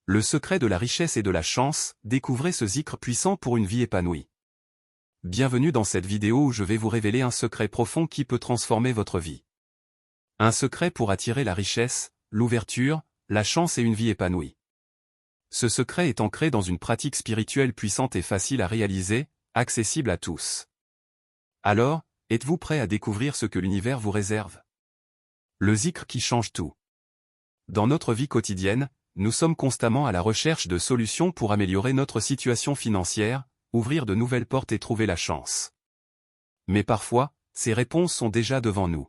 Le secret de la richesse et de la chance, découvrez ce zikr puissant pour une vie épanouie. Bienvenue dans cette vidéo où je vais vous révéler un secret profond qui peut transformer votre vie. Un secret pour attirer la richesse, l'ouverture, la chance et une vie épanouie. Ce secret est ancré dans une pratique spirituelle puissante et facile à réaliser, accessible à tous. Alors, êtes-vous prêt à découvrir ce que l'univers vous réserve? Le zikr qui change tout. Dans notre vie quotidienne, nous sommes constamment à la recherche de solutions pour améliorer notre situation financière, ouvrir de nouvelles portes et trouver la chance. Mais parfois, ces réponses sont déjà devant nous.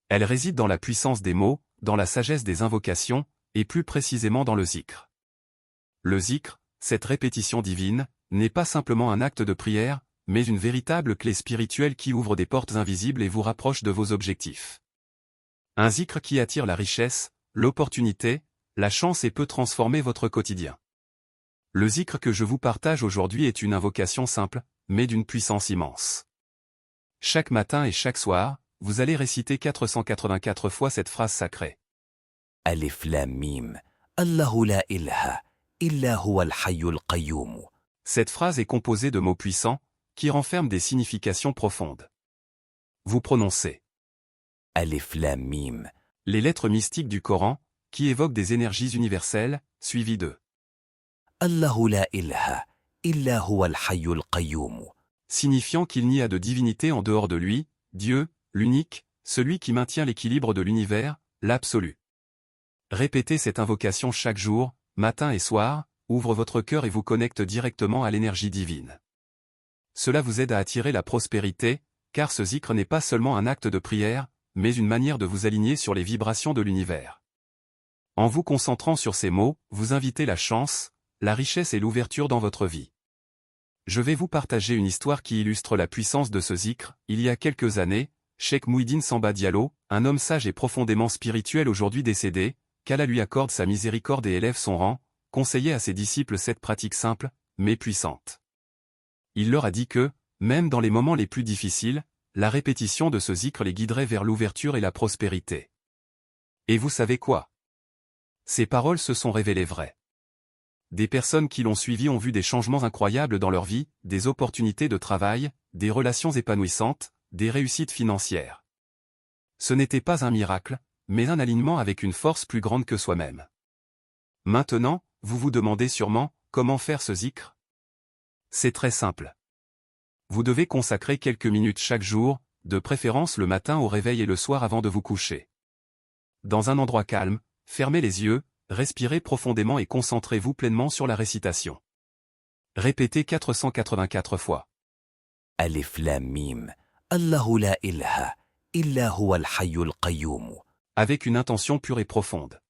Elles résident dans la puissance des mots, dans la sagesse des invocations, et plus précisément dans le zikr. Le zikr, cette répétition divine, n'est pas simplement un acte de prière, mais une véritable clé spirituelle qui ouvre des portes invisibles et vous rapproche de vos objectifs. Un zikr qui attire la richesse, l'opportunité, la chance et peut transformer votre quotidien. Le zikr que je vous partage aujourd'hui est une invocation simple, mais d'une puissance immense. Chaque matin et chaque soir, vous allez réciter 484 fois cette phrase sacrée. Alif Lam Mim, Allahu la ilaha, illa huwa al-hayyul qayyum. Cette phrase est composée de mots puissants, qui renferment des significations profondes. Vous prononcez Alif Lam Mim, les lettres mystiques du Coran, qui évoquent des énergies universelles, suivies de Allahu la ilaha, illa huwa al-hayyul qayyum. signifiant qu'il n'y a de divinité en dehors de lui, Dieu, l'unique, celui qui maintient l'équilibre de l'univers, l'absolu. Répétez cette invocation chaque jour, matin et soir, ouvre votre cœur et vous connecte directement à l'énergie divine. Cela vous aide à attirer la prospérité, car ce zikr n'est pas seulement un acte de prière, mais une manière de vous aligner sur les vibrations de l'univers. En vous concentrant sur ces mots, vous invitez la chance, la richesse et l'ouverture dans votre vie. Je vais vous partager une histoire qui illustre la puissance de ce zikr. Il y a quelques années, Cheikh Mouhidine Samba Diallo, un homme sage et profondément spirituel aujourd'hui décédé, qu'Allah lui accorde sa miséricorde et élève son rang, conseillait à ses disciples cette pratique simple, mais puissante. Il leur a dit que, même dans les moments les plus difficiles, la répétition de ce zikr les guiderait vers l'ouverture et la prospérité. Et vous savez quoi? Ces paroles se sont révélées vraies. Des personnes qui l'ont suivi ont vu des changements incroyables dans leur vie, des opportunités de travail, des relations épanouissantes, des réussites financières. Ce n'était pas un miracle, mais un alignement avec une force plus grande que soi-même. Maintenant, vous vous demandez sûrement, comment faire ce zikr? C'est très simple. Vous devez consacrer quelques minutes chaque jour, de préférence le matin au réveil et le soir avant de vous coucher. Dans un endroit calme, fermez les yeux, respirez profondément et concentrez-vous pleinement sur la récitation. Répétez 484 fois. Alif Lam Mim, Allahu la ilaha, illa huwa al-hayyul qayyum. Avec une intention pure et profonde.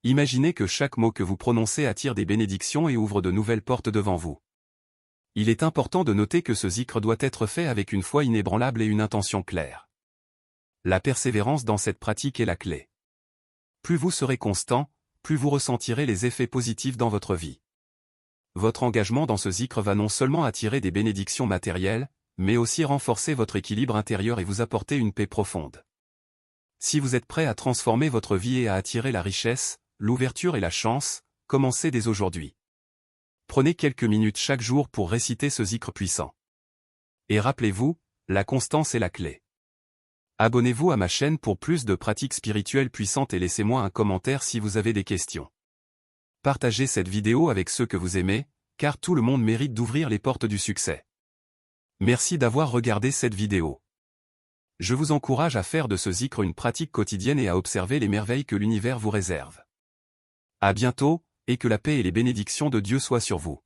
Imaginez que chaque mot que vous prononcez attire des bénédictions et ouvre de nouvelles portes devant vous. Il est important de noter que ce zikr doit être fait avec une foi inébranlable et une intention claire. La persévérance dans cette pratique est la clé. Plus vous serez constant, plus vous ressentirez les effets positifs dans votre vie. Votre engagement dans ce zikr va non seulement attirer des bénédictions matérielles, mais aussi renforcer votre équilibre intérieur et vous apporter une paix profonde. Si vous êtes prêt à transformer votre vie et à attirer la richesse, l'ouverture et la chance, commencez dès aujourd'hui. Prenez quelques minutes chaque jour pour réciter ce zikr puissant. Et rappelez-vous, la constance est la clé. Abonnez-vous à ma chaîne pour plus de pratiques spirituelles puissantes et laissez-moi un commentaire si vous avez des questions. Partagez cette vidéo avec ceux que vous aimez, car tout le monde mérite d'ouvrir les portes du succès. Merci d'avoir regardé cette vidéo. Je vous encourage à faire de ce zikr une pratique quotidienne et à observer les merveilles que l'univers vous réserve. À bientôt, et que la paix et les bénédictions de Dieu soient sur vous.